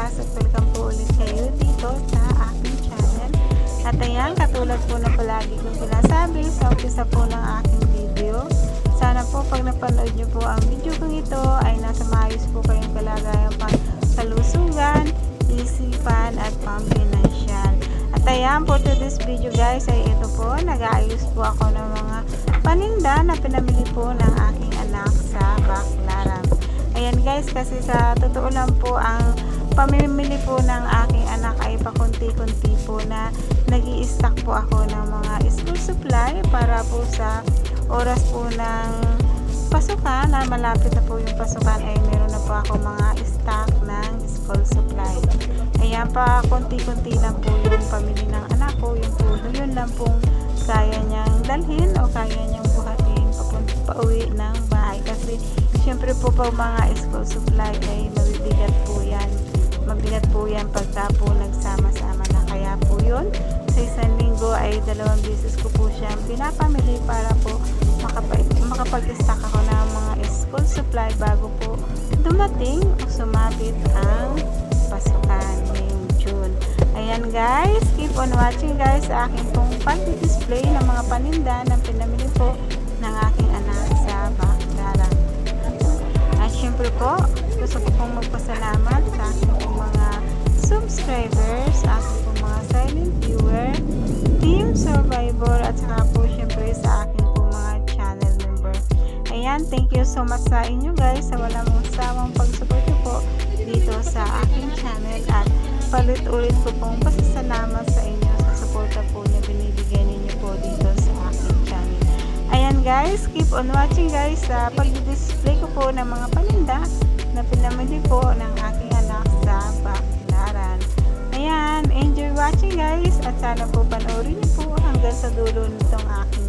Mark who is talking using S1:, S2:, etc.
S1: wakas at welcome po ulit kayo dito sa aking channel. At ayan, katulad po na palagi kong sinasabi sa umpisa po ng aking video, sana po pag napanood nyo po ang video kong ito ay nasa maayos po kayong kalagayan pang kalusugan, isipan at pang-financial. At ayan, for today's video guys ay ito po, nag-aayos po ako ng mga paninda na pinamili po ng aking anak sa Baclaran. Ayan guys, kasi sa totoo lang po ang pamimili po ng aking anak ay pakunti-kunti po na nag-i-stock po ako ng mga school supply para po sa oras po ng pasukan na malapit na po yung pasukan ay meron na po ako mga stock ng school supply. Ayan pa, konti-kunti lang po yung pamili ng anak ko, yung po yun lang pong kaya niyang dalhin o kaya niyang buhatin pauwi ng bahay kasi syempre po pa mga school supply ay mabigat po yan pagka po nagsama-sama na, kaya po yun sa isang linggo ay 2 beses ko po siyang pinapamili para po makapag-stock ako ng mga school supply bago po dumating o sumapit ang pasukan ngayong June. Ayan guys, keep on watching guys sa aking pong pag-display ng mga paninda na pinamili po ng aking anak sa Baclaran. At syempre po, gusto ko pong magpasalamat sa aking pong mga subscribers, sa aking pong mga silent viewer, team survivor, at saka po syempre sa aking pong mga channel member. Ayan, thank you so much sa inyo guys sa walang sawang pagsuporta po dito sa aking channel, at palit-ulit ko pong pasasalamat sa inyo sa suporta po na binibigay ninyo po dito sa aking channel. Ayan guys, keep on watching guys sa pag-display ko po ng mga paninda na pinamili po ng aking anak sa Baclaran. Ayan, enjoy watching guys, at sana po panoorin niyo po hanggang sa dulo nitong aking